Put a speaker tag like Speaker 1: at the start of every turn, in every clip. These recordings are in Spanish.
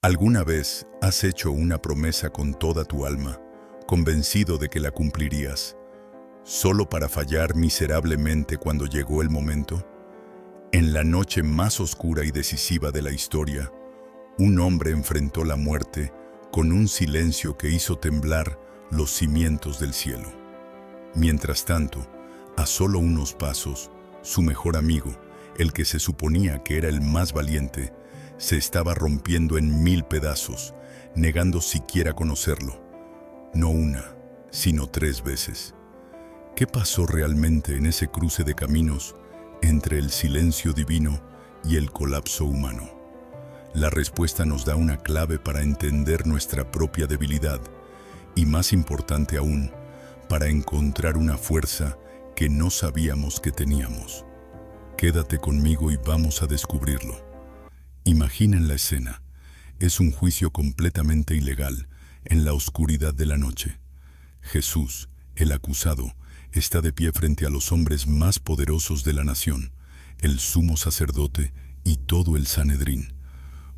Speaker 1: ¿Alguna vez has hecho una promesa con toda tu alma, convencido de que la cumplirías, solo para fallar miserablemente cuando llegó el momento? En la noche más oscura y decisiva de la historia, un hombre enfrentó la muerte con un silencio que hizo temblar los cimientos del cielo. Mientras tanto, a solo unos pasos, su mejor amigo, el que se suponía que era el más valiente, se estaba rompiendo en 1000 pedazos, negando siquiera conocerlo. No una, sino 3 veces. ¿Qué pasó realmente en ese cruce de caminos entre el silencio divino y el colapso humano? La respuesta nos da una clave para entender nuestra propia debilidad y, más importante aún, para encontrar una fuerza que no sabíamos que teníamos. Quédate conmigo y vamos a descubrirlo. Imaginen la escena. Es un juicio completamente ilegal, en la oscuridad de la noche. Jesús, el acusado, está de pie frente a los hombres más poderosos de la nación, el sumo sacerdote y todo el Sanedrín.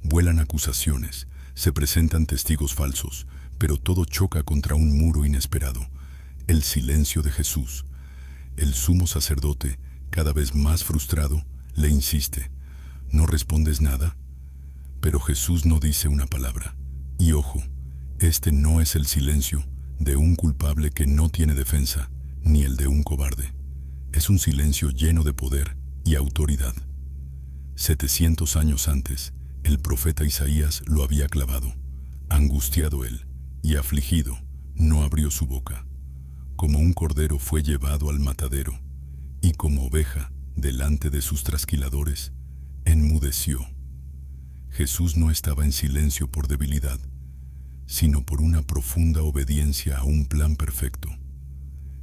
Speaker 1: Vuelan acusaciones, se presentan testigos falsos, pero todo choca contra un muro inesperado: el silencio de Jesús. El sumo sacerdote, cada vez más frustrado, le insiste: ¿no respondes nada? Pero Jesús no dice una palabra. Y ojo, este no es el silencio de un culpable que no tiene defensa, ni el de un cobarde. Es un silencio lleno de poder y autoridad. 700 años antes, el profeta Isaías lo había clavado. Angustiado él y afligido, no abrió su boca. Como un cordero fue llevado al matadero, y como oveja, delante de sus trasquiladores, enmudeció. Jesús no estaba en silencio por debilidad, sino por una profunda obediencia a un plan perfecto.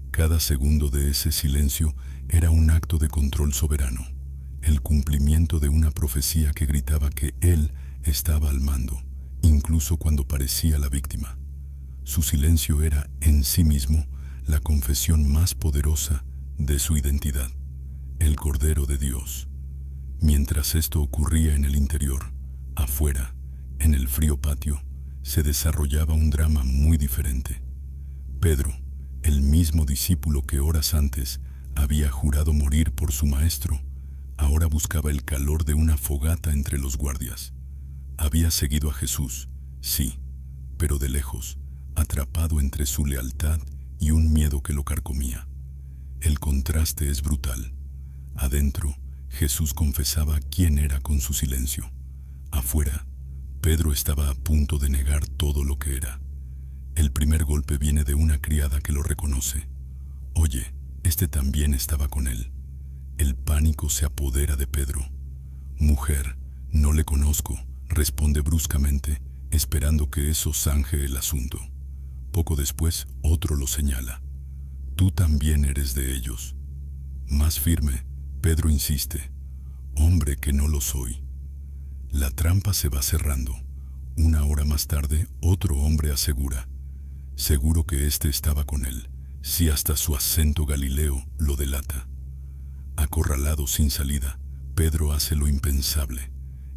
Speaker 1: Cada segundo de ese silencio era un acto de control soberano, el cumplimiento de una profecía que gritaba que Él estaba al mando, incluso cuando parecía la víctima. Su silencio era, en sí mismo, la confesión más poderosa de su identidad, el Cordero de Dios. Mientras esto ocurría en el interior, afuera, en el frío patio, se desarrollaba un drama muy diferente. Pedro, el mismo discípulo que horas antes había jurado morir por su maestro, ahora buscaba el calor de una fogata entre los guardias. Había seguido a Jesús, sí, pero de lejos, atrapado entre su lealtad y un miedo que lo carcomía. El contraste es brutal. Adentro, Jesús confesaba quién era con su silencio. Afuera, Pedro estaba a punto de negar todo lo que era. El primer golpe viene de una criada que lo reconoce. Oye, este también estaba con él. El pánico se apodera de Pedro. Mujer, no le conozco, responde bruscamente, esperando que eso zanje el asunto. Poco después, otro lo señala. Tú también eres de ellos. Más firme, Pedro insiste. Hombre, que no lo soy. La trampa se va cerrando. Una hora más tarde, otro hombre asegura. Seguro que este estaba con él, si hasta su acento galileo lo delata. Acorralado sin salida, Pedro hace lo impensable.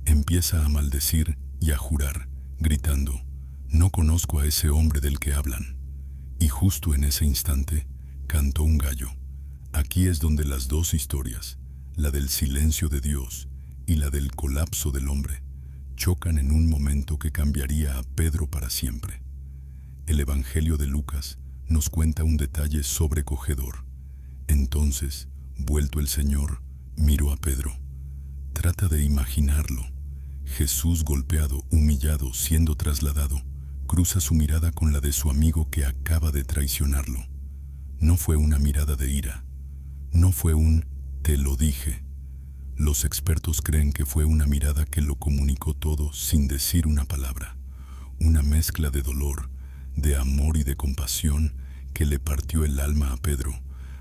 Speaker 1: Empieza a maldecir y a jurar, gritando: no conozco a ese hombre del que hablan. Y justo en ese instante, cantó un gallo. Aquí es donde las dos historias, la del silencio de Dios y la del colapso del hombre, chocan en un momento que cambiaría a Pedro para siempre. El Evangelio de Lucas nos cuenta un detalle sobrecogedor. Entonces, vuelto el Señor, miró a Pedro. Trata de imaginarlo. Jesús, golpeado, humillado, siendo trasladado, cruza su mirada con la de su amigo que acaba de traicionarlo. No fue una mirada de ira. No fue un «te lo dije». Los expertos creen que fue una mirada que lo comunicó todo sin decir una palabra. Una mezcla de dolor, de amor y de compasión que le partió el alma a Pedro,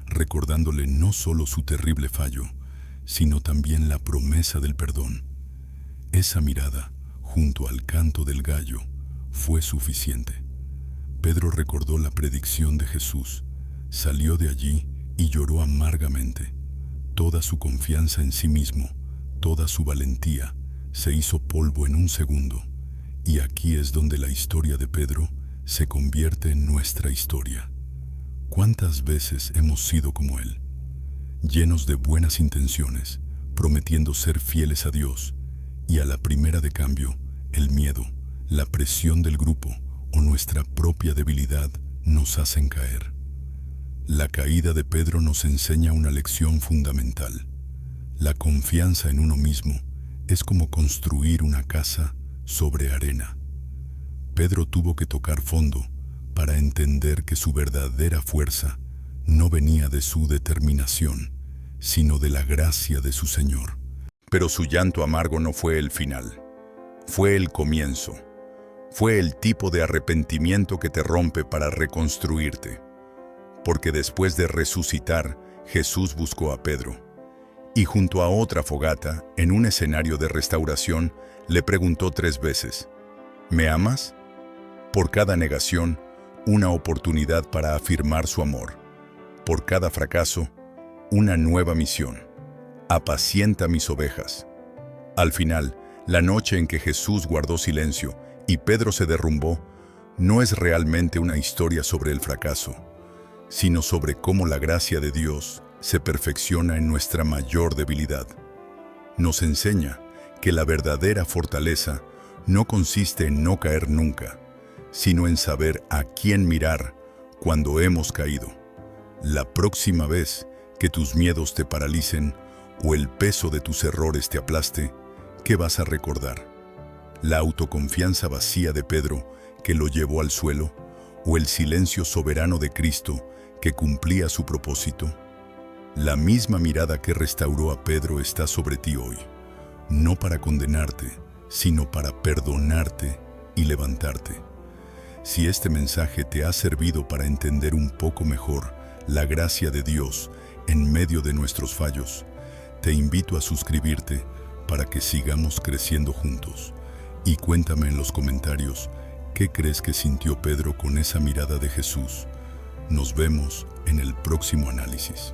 Speaker 1: recordándole no solo su terrible fallo, sino también la promesa del perdón. Esa mirada, junto al canto del gallo, fue suficiente. Pedro recordó la predicción de Jesús, salió de allí y lloró amargamente. Toda su confianza en sí mismo, toda su valentía, se hizo polvo en un segundo, Y aquí es donde la historia de Pedro se convierte en nuestra historia. ¿Cuántas veces hemos sido como él? Llenos de buenas intenciones, prometiendo ser fieles a Dios, y a la primera de cambio, el miedo, la presión del grupo o nuestra propia debilidad nos hacen caer. La caída de Pedro nos enseña una lección fundamental. La confianza en uno mismo es como construir una casa sobre arena. Pedro tuvo que tocar fondo para entender que su verdadera fuerza no venía de su determinación, sino de la gracia de su Señor. Pero su llanto amargo no fue el final, fue el comienzo. Fue el tipo de arrepentimiento que te rompe para reconstruirte. Porque después de resucitar, Jesús buscó a Pedro. Y junto a otra fogata, en un escenario de restauración, le preguntó 3 veces, ¿me amas? Por cada negación, una oportunidad para afirmar su amor. Por cada fracaso, una nueva misión. Apacienta mis ovejas. Al final, la noche en que Jesús guardó silencio y Pedro se derrumbó, no es realmente una historia sobre el fracaso, sino sobre cómo la gracia de Dios se perfecciona en nuestra mayor debilidad. Nos enseña que la verdadera fortaleza no consiste en no caer nunca, sino en saber a quién mirar cuando hemos caído. La próxima vez que tus miedos te paralicen o el peso de tus errores te aplaste, ¿qué vas a recordar? ¿La autoconfianza vacía de Pedro que lo llevó al suelo o el silencio soberano de Cristo que cumplía su propósito? La misma mirada que restauró a Pedro está sobre ti hoy, no para condenarte, sino para perdonarte y levantarte. Si este mensaje te ha servido para entender un poco mejor la gracia de Dios en medio de nuestros fallos, te invito a suscribirte para que sigamos creciendo juntos. Y cuéntame en los comentarios qué crees que sintió Pedro con esa mirada de Jesús. Nos vemos en el próximo análisis.